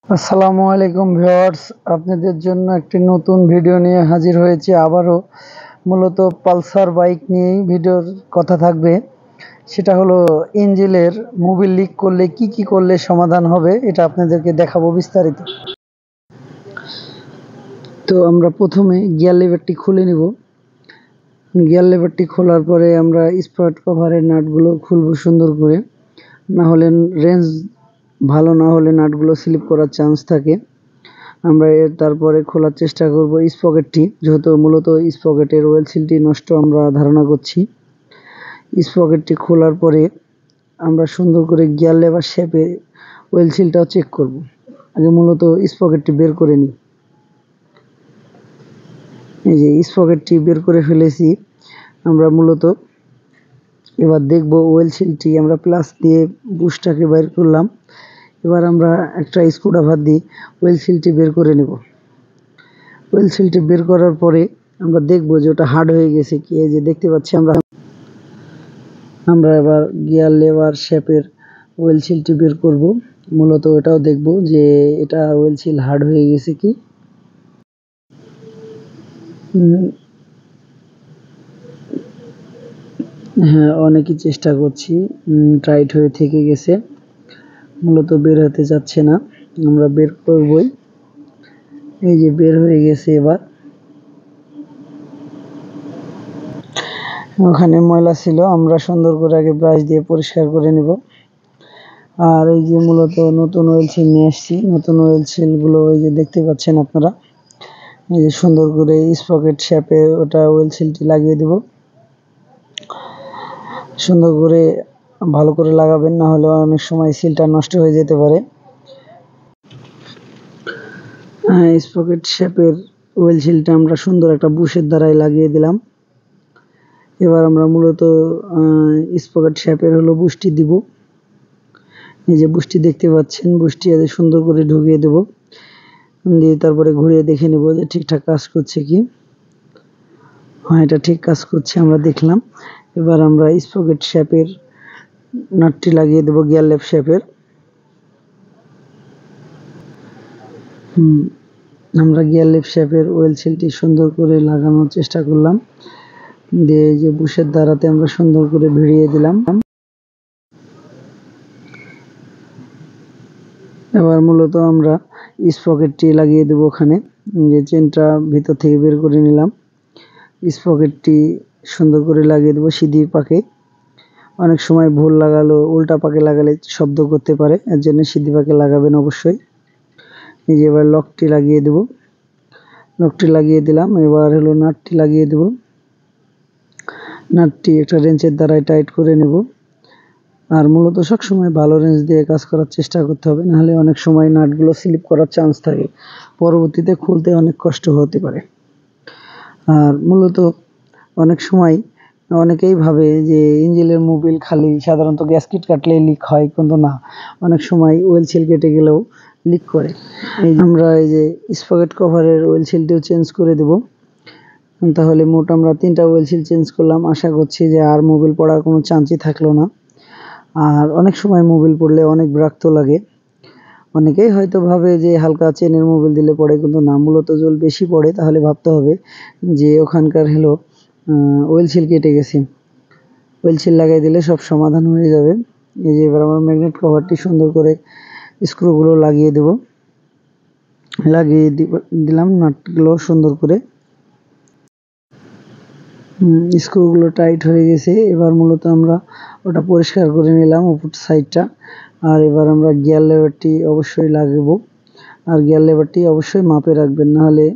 আসসালামু আলাইকুম ভিউয়ার্স, আপনাদের জন্য একটি নতুন ভিডিও নিয়ে হাজির হয়েছি। আবারও মূলত পালসার বাইক নিয়েই ভিডিওর কথা থাকবে। সেটা হলো ইঞ্জিনের মোবিল লিক করলে কি করলে সমাধান হবে, এটা আপনাদেরকে দেখাবো বিস্তারিত। তো আমরা প্রথমে গিয়ার লিভারটি খুলে নিব। গিয়ার লিভারটি খোলার পরে আমরা স্পট কভারের নাটগুলো খুলব সুন্দর করে, না হলে রেঞ্জ ভালো না হলে নাটগুলো স্লিপ করার চান্স থাকে। আমরা তারপরে খোলার চেষ্টা করব স্পকেটটি, যেহেতু মূলত স্পকেটের ওয়েল সিলটি নষ্ট আমরা ধারণা করছি। স্পকেটটি খোলার পরে আমরা সুন্দর করে গিয়ার লেভার শেপে ওয়েল সিলটাও চেক করব। আগে মূলত স্পকেটটি বের করে নিই। এই যে স্পকেটটি বের করে ফেলেছি। আমরা মূলত এবার দেখব ওয়েল সিলটি আমরা প্লাস দিয়ে বুশটাকে বের করলাম। এবার আমরা একটা স্ক্রুড্রাইভার দিয়ে ওয়েল সিলটি বের করে নেব। ওয়েল সিলটি বের করার পরে আমরা দেখব যে ওটা হার্ড হয়ে গেছে কি। এই যে দেখতে পাচ্ছি আমরা এবার গিয়ার লেভার শেপের ওয়েল সিলটি বের করব। মূলত এটাও দেখব যে এটা ওয়েল সিল হার্ড হয়ে গেছে কি। হ্যাঁ, অনেকই চেষ্টা করছি, টাইট হয়ে থেকে গেছে, মূলত বের হতে যাচ্ছে না। আমরা বের করবই। এই যে বের হয়ে গেছে। এবার ওখানে ময়লা ছিল, আমরা সুন্দর করে আগে ব্রাশ দিয়ে পরিষ্কার করে নেব। আর এই যে মূলত নতুন ওয়েল সিল নিয়ে এসেছি। নতুন ওয়েল সিলগুলো এই যে দেখতে পাচ্ছেন আপনারা। এই যে সুন্দর করে স্পকেট শেপে ওটা ওয়েল সিলটি লাগিয়ে দেব। সুন্দর করে ভালো করে লাগাবেন, না হলে অনেক সময় সিলটা নষ্ট হয়ে যেতে পারে। স্পকেট শেপের ওয়েল সিলটা আমরা সুন্দর একটা বুশের দ্বারাই লাগিয়ে দিলাম। এবার আমরা মূলত স্পকেট শেপের হলো বুশটি দিব। এই যে বুশটি দেখতে পাচ্ছেন, বুশটি এত সুন্দর করে ঢুকিয়ে দেব, দিয়ে তারপরে ঘুরিয়ে দেখে নেব যে ঠিকঠাক কাজ করছে কি। হ্যাঁ, এটা ঠিক কাজ করছে, আমরা দেখলাম। এবার আমরা স্পকেট শেপের নাটটি লাগিয়ে দেব গিয়ার লেভ শেপের। আমরা গিয়ার লেভ শেপের ওয়েল সিলটি সুন্দর করে লাগানোর চেষ্টা করলাম, দিয়ে এই যে বুশের দ্বারাতে আমরা সুন্দর করে ভিড়িয়ে দিলাম। এবার মূলত আমরা স্পকেটটি লাগিয়ে দেব ওখানে। যে চেনটা ভিতর থেকে বের করে নিলাম, স্পকেটটি সুন্দর করে লাগিয়ে দেবো সিধি পাকে। অনেক সময় ভুল লাগালো, উল্টা পাকে লাগালে শব্দ করতে পারে, এর জন্য সিধি পাকে লাগাবেন অবশ্যই। এই যে এবার লকটি লাগিয়ে দেব। লকটি লাগিয়ে দিলাম। এবার হলো নাটটি লাগিয়ে দেব। নাটটি একটা রেঞ্চের দ্বারাই টাইট করে নেব। আর মূলত সবসময় ভালো রেঞ্জ দিয়ে কাজ করার চেষ্টা করতে হবে, নাহলে অনেক সময় নাটগুলো স্লিপ করার চান্স থাকে, পরবর্তীতে খুলতে অনেক কষ্ট হতে পারে। আর মূলত অনেক সময় অনেকেই ভাবে যে ইঞ্জিনের মোবিল খালি সাধারণত গ্যাসকেট কাটলেই লিক হয়, কিন্তু না, অনেক সময় ওয়েল সিল কেটে গেলেও লিক করে। আমরা এই যে স্পকেট কভারের ওয়েল সিলটিও চেঞ্জ করে দেব। তাহলে মোট আমরা 3টা ওয়েল সিল চেঞ্জ করলাম। আশা করছি যে আর মোবিল পড়ার কোনো চান্সই থাকলো না। আর অনেক সময় মোবিল পড়লে অনেক বিরক্ত লাগে। অনেকেই হয়তো ভাবে যে হালকা চেনের মোবিল দিলে পড়ে, কিন্তু না, মূলত জল বেশি পড়ে তাহলে ভাবতে হবে যে ওখানকার হলো ওয়েল সিল কেটে গেছে। ওয়েল সিল লাগাই দিলে সব সমাধান হয়ে যাবে। এই যে এবার আমরা ম্যাগনেট কভারটি সুন্দর করে স্ক্রুগুলো লাগিয়ে দেব। লাগিয়ে দিলাম নাটগুলো সুন্দর করে। স্ক্রুগুলো টাইট হয়ে গেছে। এবার মূলত আমরা ওটা পরিষ্কার করে নিলাম উপর সাইডটা। আর এবার আমরা গিয়ার লেভারটি অবশ্যই লাগাবো। আর গিয়ার লেভারটি অবশ্যই মাপে রাখবেন, নাহলে